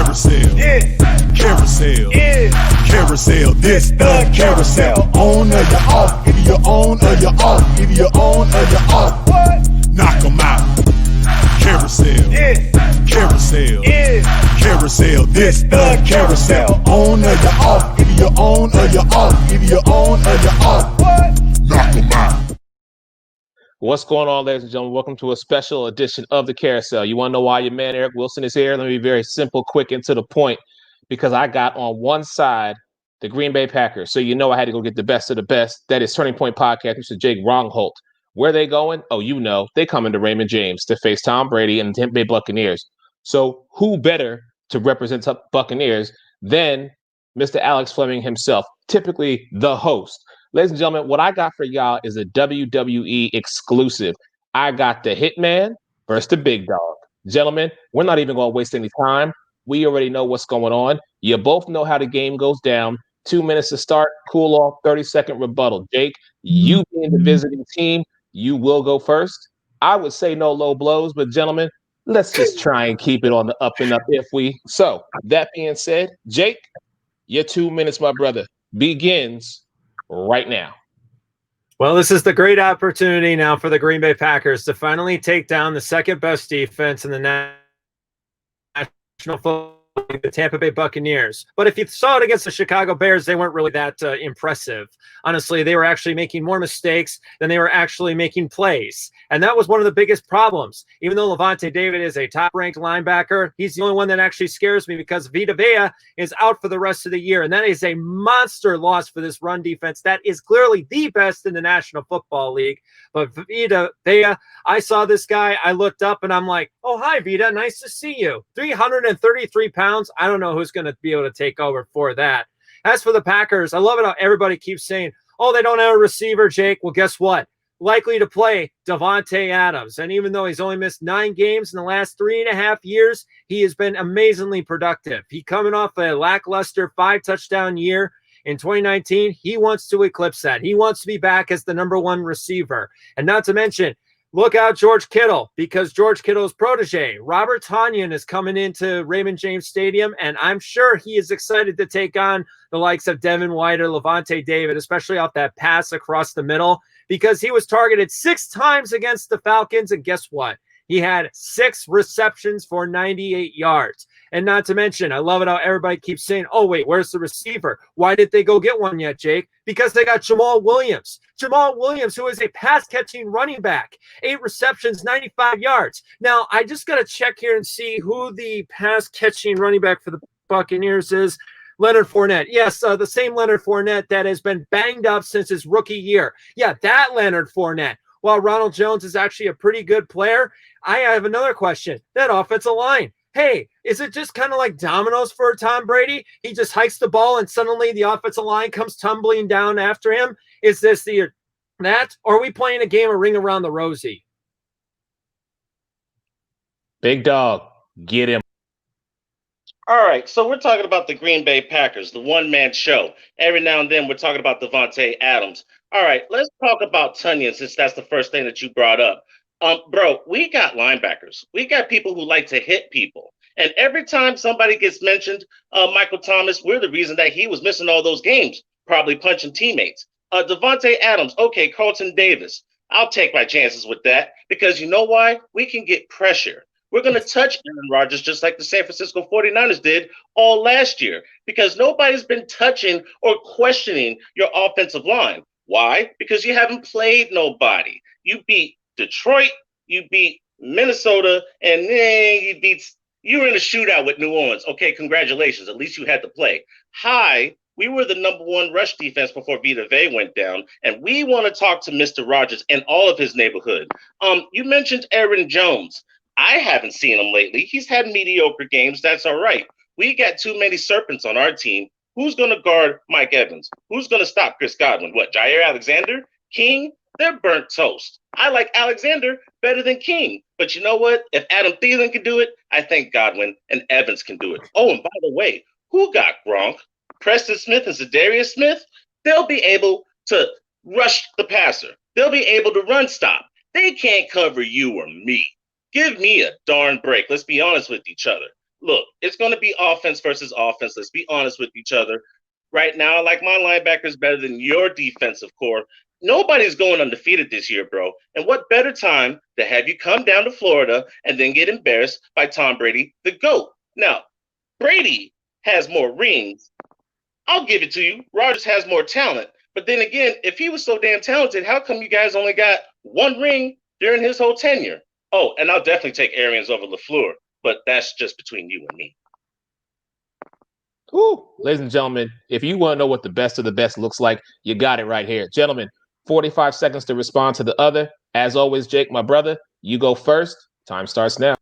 Carousel, Yeah. carousel, Yeah. carousel. This the carousel. On or you off, either you're on or you're off, either you're on or you're off. What? Knock 'em out. Carousel, Yeah. carousel, Yeah. carousel. This the carousel. On or you're off, either you're on or you're off, either you're on or you're off. What? Knock 'em out. What's going on, ladies and gentlemen? Welcome to a special edition of the Carousel. You want to know why your man Eric Wilson is here? Let me be very simple, quick, and to the point, because I got on one side the Green Bay Packers. So you know I had to go get the best of the best. That is Turning Point Podcast, Mr. Jake Rongholt. Where they going? Oh, you know, they coming to Raymond James to face Tom Brady and the Tampa Bay Buccaneers. So who better to represent the Buccaneers than Mr. Alex Fleming himself, typically the host. Ladies and gentlemen, what I got for y'all is a WWE exclusive. I got the Hitman versus the Big Dog. Gentlemen, we're not even going to waste any time. We already know what's going on. You both know how the game goes down. 2 minutes to start, cool off, 30-second rebuttal. Jake, you being the visiting team, you will go first. I would say no low blows, but gentlemen, let's just try and keep it on the up and up if we. So, that being said, Jake, your 2 minutes, my brother, begins right now. Well, this is the great opportunity now for the Green Bay Packers to finally take down the second best defense in the National Football League, the Tampa Bay Buccaneers. But if you saw it against the Chicago Bears, they weren't really that impressive. Honestly, they were actually making more mistakes than they were actually making plays. And that was one of the biggest problems. Even though Lavonte David is a top-ranked linebacker, he's the only one that actually scares me because Vita Vea is out for the rest of the year. And that is a monster loss for this run defense. That is clearly the best in the National Football League. But Vita Vea, I saw this guy, I looked up and I'm like, oh, hi, Vita, nice to see you. 333 pounds. I don't know who's going to be able to take over for that. As for the Packers, I love it how everybody keeps saying, oh, they don't have a receiver, Jake. Well, guess what? Likely to play Davante Adams. And even though he's only missed 9 games in the last 3.5 years, he has been amazingly productive. He coming off a lackluster 5-touchdown year in 2019. He wants to eclipse that. He wants to be back as the number 1 receiver. And not to mention, look out George Kittle, because George Kittle's protege, Robert Tonyan, is coming into Raymond James Stadium, and I'm sure he is excited to take on the likes of Devin White or Lavonte David, especially off that pass across the middle, because he was targeted 6 times against the Falcons, and guess what? He had 6 receptions for 98 yards. And not to mention, I love it how everybody keeps saying, oh, wait, where's the receiver? Why didn't they go get one yet, Jake? Because they got Jamal Williams. Jamal Williams, who is a pass-catching running back. 8 receptions, 95 yards. Now, I just got to check here and see who the pass-catching running back for the Buccaneers is. Leonard Fournette. Yes, the same Leonard Fournette that has been banged up since his rookie year. Yeah, that Leonard Fournette. While Ronald Jones is actually a pretty good player, I have another question. That offensive line. Hey, is it just kind of like dominoes for Tom Brady? He just hikes the ball and suddenly the offensive line comes tumbling down after him? Is this that? Or are we playing a game of Ring Around the Rosie? Big Dog, get him. All right, so we're talking about the Green Bay Packers, the one-man show. Every now and then we're talking about Davante Adams. All right, let's talk about Tonyan, since that's the first thing that you brought up. Bro, we got linebackers. We got people who like to hit people. And every time somebody gets mentioned, Michael Thomas, we're the reason that he was missing all those games, probably punching teammates. Davante Adams, okay, Carlton Davis. I'll take my chances with that because you know why? We can get pressure. We're going to touch Aaron Rodgers just like the San Francisco 49ers did all last year because nobody's been touching or questioning your offensive line. Why? Because you haven't played nobody. You beat Detroit, you beat Minnesota, and then you were in a shootout with New Orleans. Okay, congratulations. At least you had to play. We were the number 1 rush defense before Vita Vea went down, and we want to talk to Mr. Rodgers and all of his neighborhood. You mentioned Aaron Jones. I haven't seen him lately. He's had mediocre games. That's all right. We got too many serpents on our team. Who's going to guard Mike Evans? Who's going to stop Chris Godwin? What, Jair Alexander? King? They're burnt toast. I like Alexander better than King. But you know what? If Adam Thielen can do it, I think Godwin and Evans can do it. Oh, and by the way, who got Gronk? Preston Smith and Zadarius Smith? They'll be able to rush the passer. They'll be able to run stop. They can't cover you or me. Give me a darn break. Let's be honest with each other. Look, it's going to be offense versus offense. Let's be honest with each other. Right now, I like my linebackers better than your defensive core. Nobody's going undefeated this year, bro. And what better time to have you come down to Florida and then get embarrassed by Tom Brady, the GOAT? Now, Brady has more rings. I'll give it to you. Rodgers has more talent. But then again, if he was so damn talented, how come you guys only got one ring during his whole tenure? Oh, and I'll definitely take Arians over LaFleur, but that's just between you and me. Ooh, ladies and gentlemen, if you want to know what the best of the best looks like, you got it right here. Gentlemen, 45 seconds to respond to the other. As always, Jake, my brother, you go first. Time starts now.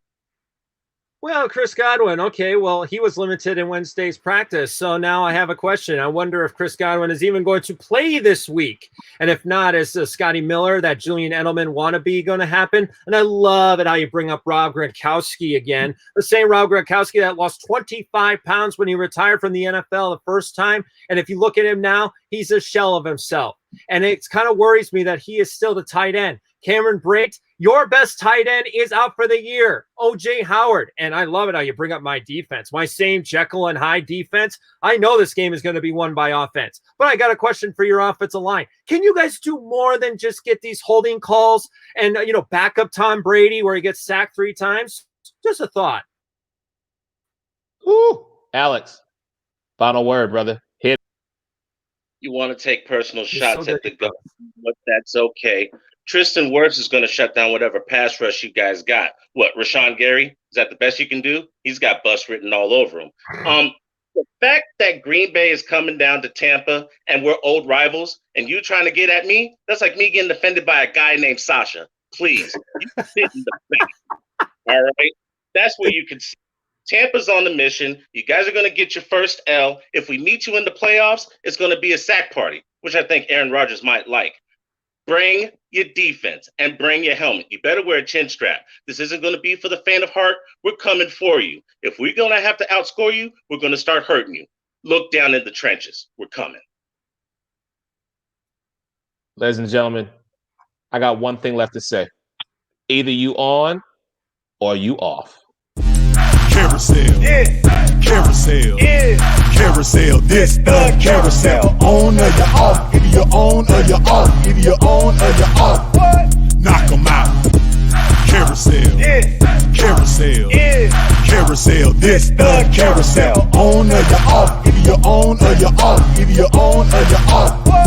Well, Chris Godwin, okay, well, he was limited in Wednesday's practice, so now I have a question. I wonder if Chris Godwin is even going to play this week, and if not, is Scotty Miller, that Julian Edelman wannabe, going to happen? And I love it how you bring up Rob Gronkowski again, the same Rob Gronkowski that lost 25 pounds when he retired from the NFL the first time, and if you look at him now, he's a shell of himself, and it kind of worries me that he is still the tight end. Cameron Brate, your best tight end is out for the year. O.J. Howard. And I love it how you bring up my defense. My same Jekyll and Hyde defense. I know this game is going to be won by offense. But I got a question for your offensive line. Can you guys do more than just get these holding calls and, back up Tom Brady where he gets sacked 3 times? Just a thought. Ooh, Alex, final word, brother. Hit. You want to take personal shots at the GOAT, but that's okay. Tristan Wirfs is going to shut down whatever pass rush you guys got. What, Rashawn Gary? Is that the best you can do? He's got bust written all over him. The fact that Green Bay is coming down to Tampa and we're old rivals and you trying to get at me, that's like me getting offended by a guy named Sasha. Please, you sit in the back. All right? That's where you can see. Tampa's on the mission. You guys are going to get your first L. If we meet you in the playoffs, it's going to be a sack party, which I think Aaron Rodgers might like. Bring your defense and bring your helmet. You better wear a chin strap. This isn't going to be for the faint of heart. We're coming for you. If we're going to have to outscore you, we're going to start hurting you. Look down in the trenches. We're coming. Ladies and gentlemen, I got one thing left to say. Either you on or you off. Carousel, yeah. Carousel, yeah. Carousel, this the carousel. On or you off, either you're on or you're off, either you're on or you're off. What? Knock 'em out. Carousel, yeah. Carousel, yeah. Carousel, this the carousel. On or you're off, either you're on or you're off, either you're on or you're off. What?